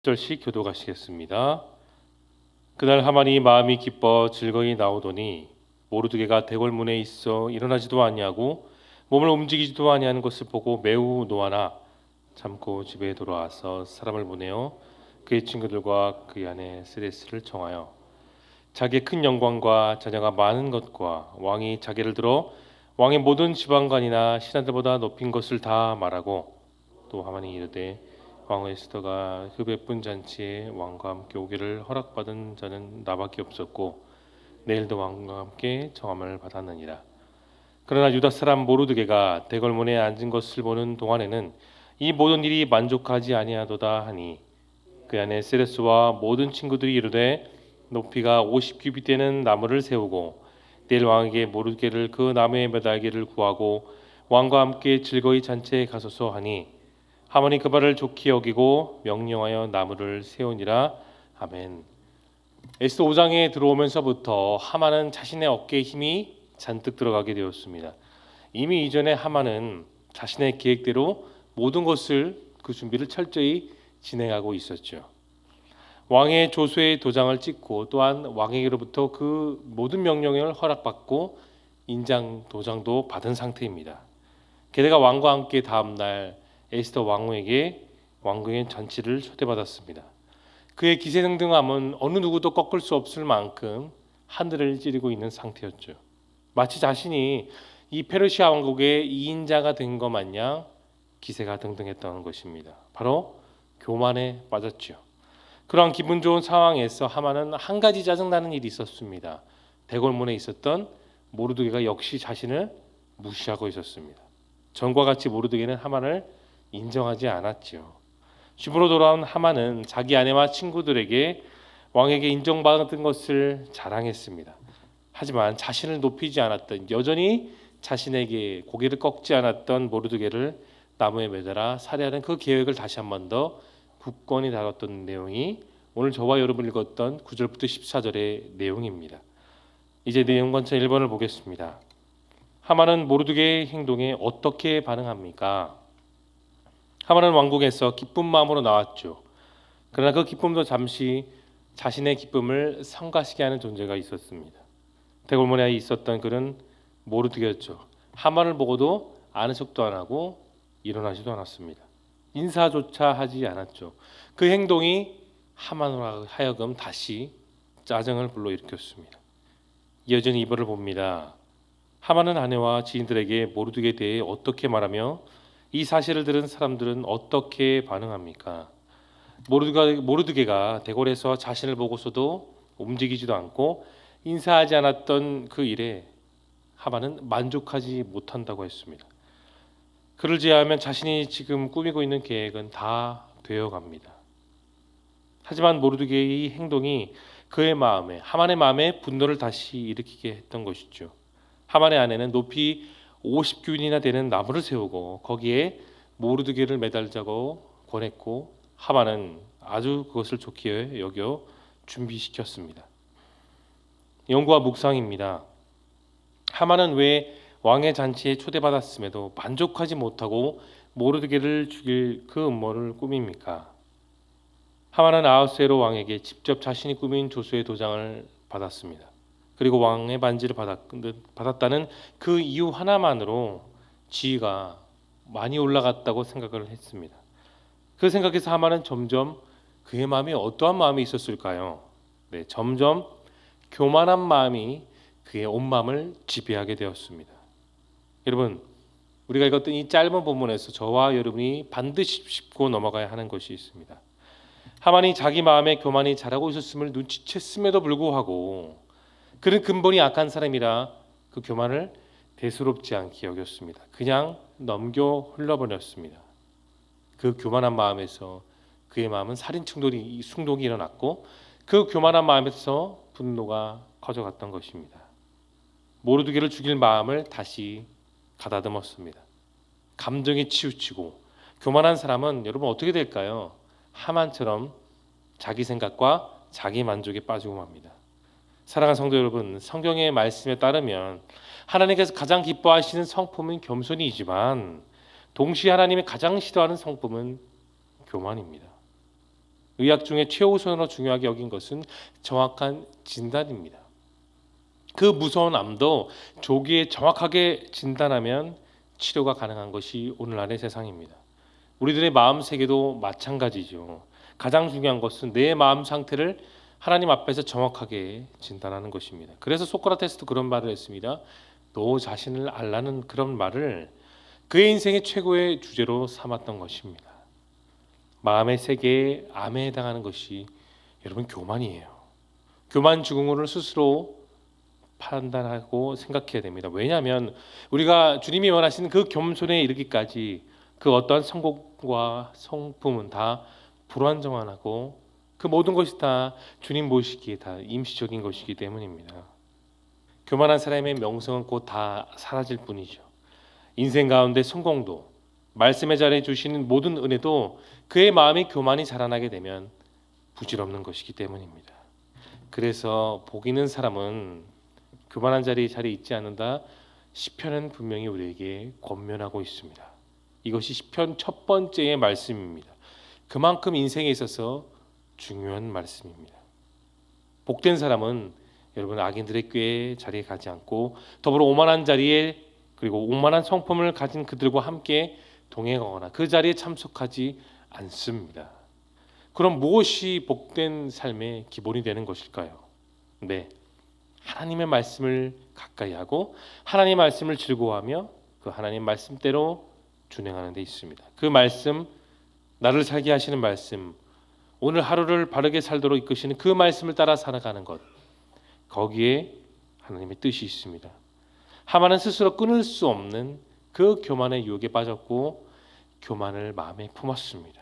절씩 교도가시겠습니다. 그날 하만이 마음이 기뻐 즐거이 나오더니 모르드게가 대궐문에 있어 일어나지도 아니하고 몸을 움직이지도 아니하는 것을 보고 매우 노하나 참고 집에 돌아와서 사람을 보내어 그의 친구들과 그의 아내 세데스를 청하여 자기의 큰 영광과 자녀가 많은 것과 왕이 자기를 들어 왕의 모든 지방관이나 신하들보다 높인 것을 다 말하고 또 하만이 이르되 왕 에스더가 그 베푼 잔치에 왕과 함께 오기를 허락받은 자는 나밖에 없었고 내일도 왕과 함께 청함을 받았느니라. 그러나 유다 사람 모르드게가 대궐문에 앉은 것을 보는 동안에는 이 모든 일이 만족하지 아니하도다 하니 그 안에 세레스와 모든 친구들이 이르되 높이가 50규빗 되는 나무를 세우고 내일 왕에게 모르드게를 그 나무에 매달기를 구하고 왕과 함께 즐거이 잔치에 가소서 하니 하모니 그 말을 좋게 여기고 명령하여 나무를 세우니라. 아멘. 에스더 5장에 들어오면서부터 하만은 자신의 어깨에 힘이 잔뜩 들어가게 되었습니다. 이미 이전에 하만은 자신의 계획대로 모든 것을 그 준비를 철저히 진행하고 있었죠. 왕의 조서에 도장을 찍고 또한 왕에게로부터 그 모든 명령을 허락받고 인장 도장도 받은 상태입니다. 게다가 왕과 함께 다음날 에스더 왕후에게 왕궁의 잔치를 초대받았습니다. 그의 기세등등함은 어느 누구도 꺾을 수 없을 만큼 하늘을 찌르고 있는 상태였죠. 마치 자신이 이 페르시아 왕국의 2인자가 된 것 마냥 기세가 등등했다는 것입니다. 바로 교만에 빠졌죠. 그러한 기분 좋은 상황에서 하만은 한 가지 짜증나는 일이 있었습니다. 대궐문에 있었던 모르드게가 역시 자신을 무시하고 있었습니다. 전과 같이 모르드게는 하만을 인정하지 않았지요. 집으로 돌아온 하만은 자기 아내와 친구들에게 왕에게 인정받은 것을 자랑했습니다. 하지만 자신을 높이지 않았던, 여전히 자신에게 고개를 꺾지 않았던 모르드게를 나무에 매달아 살해하는 그 계획을 다시 한 번 더 굳건히 다뤘던 내용이 오늘 저와 여러분이 읽었던 9절부터 14절의 내용입니다. 이제 내용 관찰 1번을 보겠습니다. 하만은 모르드게의 행동에 어떻게 반응합니까? 하만은 왕궁에서 기쁜 마음으로 나왔죠. 그러나 그 기쁨도 잠시 자신의 기쁨을 성가시게 하는 존재가 있었습니다. 대궐문에 있었던 그는 모르드게였죠. 하만을 보고도 아는 척도 안 하고 일어나지도 않았습니다. 인사조차 하지 않았죠. 그 행동이 하만으로 하여금 다시 짜증을 불러일으켰습니다. 이어지는 이별을 봅니다. 하만은 아내와 지인들에게 모르드게에 대해 어떻게 말하며 이 사실을 들은 사람들은 어떻게 반응합니까? 모르드게가 대궐에서 자신을 보고서도 움직이지도 않고 인사하지 않았던 그 일에 하만은 만족하지 못한다고 했습니다. 그를 제외하면 자신이 지금 꾸미고 있는 계획은 다 되어갑니다. 하지만 모르드게의 행동이 그의 마음에, 하만의 마음에 분노를 다시 일으키게 했던 것이죠. 하만의 아내는 높이 50규빗이나 되는 나무를 세우고 거기에 모르드게를 매달자고 권했고 하만은 아주 그것을 좋게 여겨 준비시켰습니다. 연구와 묵상입니다. 하만은 왜 왕의 잔치에 초대받았음에도 만족하지 못하고 모르드게를 죽일 그 음모를 꾸밉니까? 하만은 아하수에로 왕에게 직접 자신이 꾸민 조서의 도장을 받았습니다. 그리고 왕의 반지를 받았다는 그 이유 하나만으로 지위가 많이 올라갔다고 생각을 했습니다. 그 생각에서 하만은 점점 그의 마음이 어떠한 마음이 있었을까요? 점점 교만한 마음이 그의 온 마음을 지배하게 되었습니다. 여러분, 우리가 읽었던 이 짧은 본문에서 저와 여러분이 반드시 짚고 넘어가야 하는 것이 있습니다. 하만이 자기 마음에 교만이 자라고 있었음을 눈치챘음에도 불구하고 그는 근본이 악한 사람이라 그 교만을 대수롭지 않게 여겼습니다. 그냥 넘겨 흘러버렸습니다. 그 교만한 마음에서 그의 마음은 살인 충동이 일어났고 그 교만한 마음에서 분노가 커져갔던 것입니다. 모르드게를 죽일 마음을 다시 가다듬었습니다. 감정에 치우치고 교만한 사람은 여러분 어떻게 될까요? 하만처럼 자기 생각과 자기 만족에 빠지고 맙니다. 사랑하는 성도 여러분, 성경의 말씀에 따르면 하나님께서 가장 기뻐하시는 성품은 겸손이지만 동시에 하나님이 가장 싫어하는 성품은 교만입니다. 의학 중에 최우선으로 중요하게 여긴 것은 정확한 진단입니다. 그 무서운 암도 조기에 정확하게 진단하면 치료가 가능한 것이 오늘날의 세상입니다. 우리들의 마음 세계도 마찬가지죠. 가장 중요한 것은 내 마음 상태를 하나님 앞에서 정확하게 진단하는 것입니다. 그래서 소크라테스도 그런 말을 했습니다. 너 자신을 알라는 그런 말을 그의 인생의 최고의 주제로 삼았던 것입니다. 마음의 세계에 암에 해당하는 것이 여러분 교만이에요. 교만 증후를 스스로 판단하고 생각해야 됩니다. 왜냐하면 우리가 주님이 원하시는 그 겸손에 이르기까지 그 어떠한 성공과 성품은 다 불완전하고 그 모든 것이 다 주님 보시기에 다 임시적인 것이기 때문입니다. 교만한 사람의 명성은 곧 다 사라질 뿐이죠. 인생 가운데 성공도 말씀의 자리에 주시는 모든 은혜도 그의 마음이 교만이 자라나게 되면 부질없는 것이기 때문입니다. 그래서 복 있는 사람은 교만한 자리에 있지 않는다. 시편은 분명히 우리에게 권면하고 있습니다. 이것이 시편 첫 번째의 말씀입니다. 그만큼 인생에 있어서 중요한 말씀입니다. 복된 사람은 여러분 악인들의 꾀에 자리에 가지 않고 더불어 오만한 자리에 그리고 오만한 성품을 가진 그들과 함께 동행하거나 그 자리에 참석하지 않습니다. 그럼 무엇이 복된 삶의 기본이 되는 것일까요? 네, 하나님의 말씀을 가까이 하고 하나님의 말씀을 즐거워하며 그 하나님 말씀대로 준행하는 데 있습니다. 그 말씀, 나를 살게 하시는 말씀, 오늘 하루를 바르게 살도록 이끄시는 그 말씀을 따라 살아가는 것, 거기에 하나님의 뜻이 있습니다. 하만은 스스로 끊을 수 없는 그 교만의 유혹에 빠졌고 교만을 마음에 품었습니다.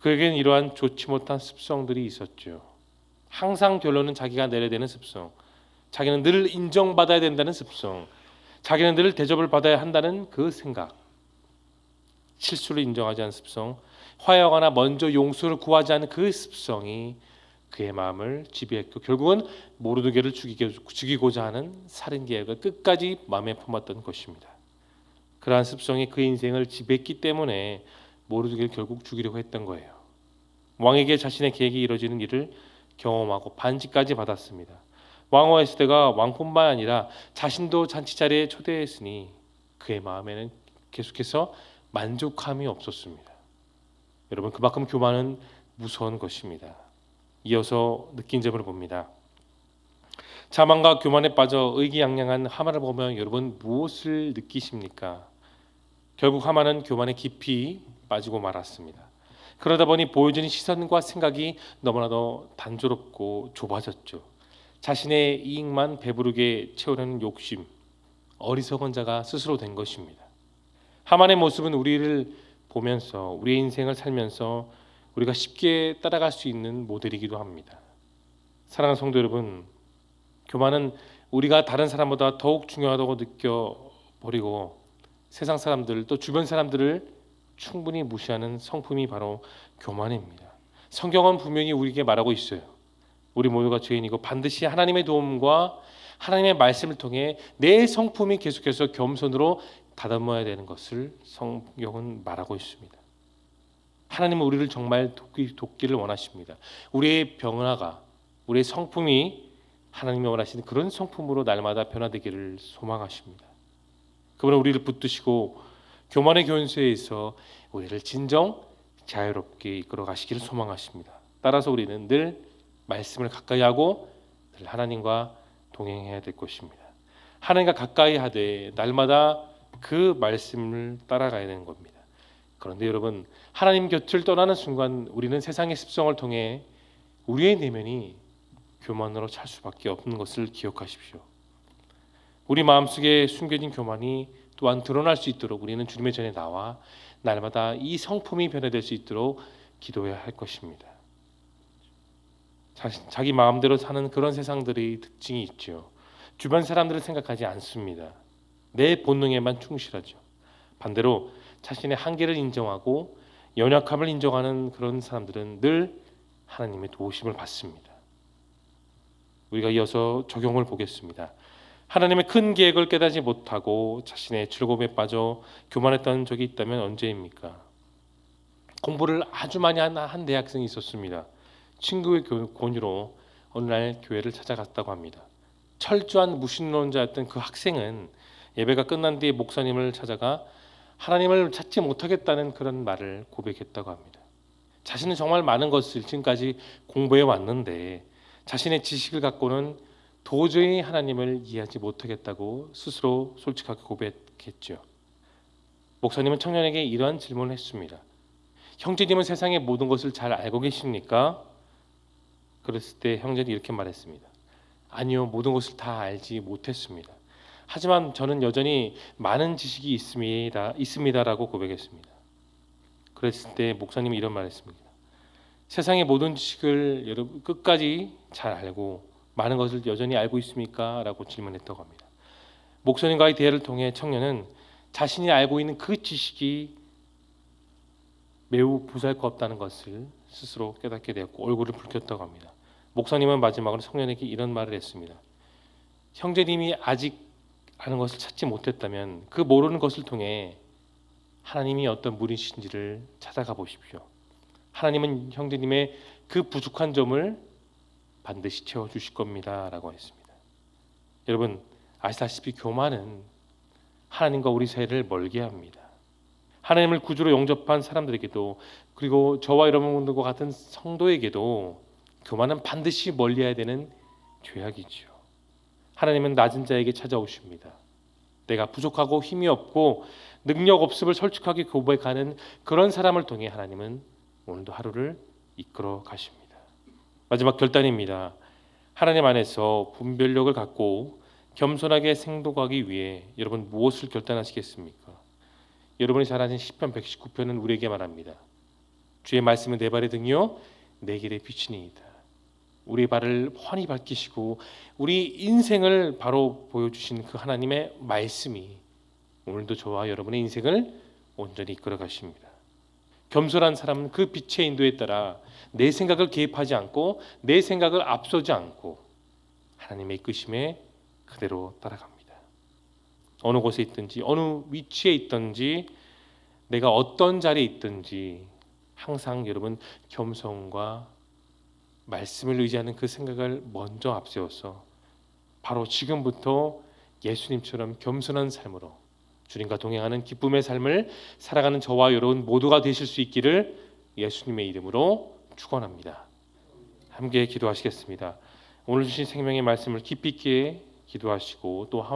그에게는 이러한 좋지 못한 습성들이 있었죠. 항상 결론은 자기가 내려야 되는 습성, 자기는 늘 인정받아야 된다는 습성, 자기는 늘 대접을 받아야 한다는 그 생각, 실수를 인정하지 않는 습성, 화해하거나 먼저 용서를 구하지 않는 그 습성이 그의 마음을 지배했고 결국은 모르드게를 죽이고자 하는 살인 계획을 끝까지 마음에 품었던 것입니다. 그러한 습성이 그의 인생을 지배했기 때문에 모르드게를 결국 죽이려고 했던 거예요. 왕에게 자신의 계획이 이루어지는 일을 경험하고 반지까지 받았습니다. 왕후 에스더가 왕뿐만 아니라 자신도 잔치 자리에 초대했으니 그의 마음에는 계속해서 만족함이 없었습니다. 여러분, 그만큼 교만은 무서운 것입니다. 이어서 느낀 점을 봅니다. 자만과 교만에 빠져 의기양양한 하만을 보면 여러분 무엇을 느끼십니까? 결국 하만은 교만에 깊이 빠지고 말았습니다. 그러다 보니 보여지는 시선과 생각이 너무나도 단조롭고 좁아졌죠. 자신의 이익만 배부르게 채우려는 욕심, 어리석은 자가 스스로 된 것입니다. 하만의 모습은 우리를 보면서 우리의 인생을 살면서 우리가 쉽게 따라갈 수 있는 모델이기도 합니다. 사랑하는 성도 여러분, 교만은 우리가 다른 사람보다 더욱 중요하다고 느껴버리고 세상 사람들 또 주변 사람들을 충분히 무시하는 성품이 바로 교만입니다. 성경은 분명히 우리에게 말하고 있어요. 우리 모두가 죄인이고 반드시 하나님의 도움과 하나님의 말씀을 통해 내 성품이 계속해서 겸손으로 다듬어야 되는 것을 성경은 말하고 있습니다. 하나님은 우리를 정말 돕기를 원하십니다. 우리의 변화가, 우리의 성품이 하나님이 원하시는 그런 성품으로 날마다 변화되기를 소망하십니다. 그분은 우리를 붙드시고 교만의 견세에서 우리를 진정 자유롭게 이끌어 가시기를 소망하십니다. 따라서 우리는 늘 말씀을 가까이 하고 늘 하나님과 동행해야 될 것입니다. 하나님과 가까이 하되 날마다 그 말씀을 따라가야 되는 겁니다. 그런데 여러분, 하나님 곁을 떠나는 순간 우리는 세상의 습성을 통해 우리의 내면이 교만으로 찰 수밖에 없는 것을 기억하십시오. 우리 마음속에 숨겨진 교만이 또한 드러날 수 있도록 우리는 주님의 전에 나와 날마다 이 성품이 변화될 수 있도록 기도해야 할 것입니다. 자기 마음대로 사는 그런 세상들의 특징이 있죠. 주변 사람들을 생각하지 않습니다. 내 본능에만 충실하죠. 반대로 자신의 한계를 인정하고 연약함을 인정하는 그런 사람들은 늘 하나님의 도우심을 받습니다. 우리가 이어서 적용을 보겠습니다. 하나님의 큰 계획을 깨닫지 못하고 자신의 즐거움에 빠져 교만했던 적이 있다면 언제입니까? 공부를 아주 많이 한 대학생이 있었습니다. 친구의 권유로 어느 날 교회를 찾아갔다고 합니다. 철저한 무신론자였던 그 학생은 예배가 끝난 뒤에 목사님을 찾아가 하나님을 찾지 못하겠다는 그런 말을 고백했다고 합니다. 자신은 정말 많은 것을 지금까지 공부해 왔는데 자신의 지식을 갖고는 도저히 하나님을 이해하지 못하겠다고 스스로 솔직하게 고백했죠. 목사님은 청년에게 이러한 질문을 했습니다. 형제님은 세상의 모든 것을 잘 알고 계십니까? 그랬을 때 형제는 이렇게 말했습니다. 아니요, 모든 것을 다 알지 못했습니다. 하지만 저는 여전히 많은 지식이 있습니다라고 고백했습니다. 그랬을 때 목사님이 이런 말했습니다. 세상의 모든 지식을 여러분 끝까지 잘 알고 많은 것을 여전히 알고 있습니까? 라고 질문했다고 합니다. 목사님과의 대화를 통해 청년은 자신이 알고 있는 그 지식이 매우 보잘것없다는 것을 스스로 깨닫게 되었고 얼굴을 붉혔다고 합니다. 목사님은 마지막으로 청년에게 이런 말을 했습니다. 형제님이 아직 아는 것을 찾지 못했다면 그 모르는 것을 통해 하나님이 어떤 분이신지를 찾아가 보십시오. 하나님은 형제님의 그 부족한 점을 반드시 채워주실 겁니다 라고 했습니다. 여러분 아시다시피 교만은 하나님과 우리 사이를 멀게 합니다. 하나님을 구주로 영접한 사람들에게도 그리고 저와 여러분들과 같은 성도에게도 교만은 반드시 멀리해야 되는 죄악이죠. 하나님은 낮은 자에게 찾아오십니다. 내가 부족하고 힘이 없고 능력 없음을 솔직하게 고백하는 그런 사람을 통해 하나님은 오늘도 하루를 이끌어 가십니다. 마지막 결단입니다. 하나님 안에서 분별력을 갖고 겸손하게 생동하기 위해 여러분 무엇을 결단하시겠습니까? 여러분이 잘 아는 시편 119편은 우리에게 말합니다. 주의 말씀은 내 발의 등이요 내 길의 빛이니이다. 우리 발을 환히 밝히시고 우리 인생을 바로 보여주신 그 하나님의 말씀이 오늘도 저와 여러분의 인생을 온전히 이끌어 가십니다. 겸손한 사람은 그 빛의 인도에 따라 내 생각을 개입하지 않고 내 생각을 앞서지 않고 하나님의 이끄심에 그대로 따라갑니다. 어느 곳에 있든지 어느 위치에 있든지 내가 어떤 자리에 있든지 항상 여러분 겸손과 말씀을 의지하는 그 생각을 먼저 앞세워서 바로 지금부터 예수님처럼 겸손한 삶으로 주님과 동행하는 기쁨의 삶을 살아가는 저와 여러분 모두가 되실 수 있기를 예수님의 이름으로 축원합니다. 함께 기도하시겠습니다. 오늘 주신 생명의 말씀을 깊이 있게 기도하시고 또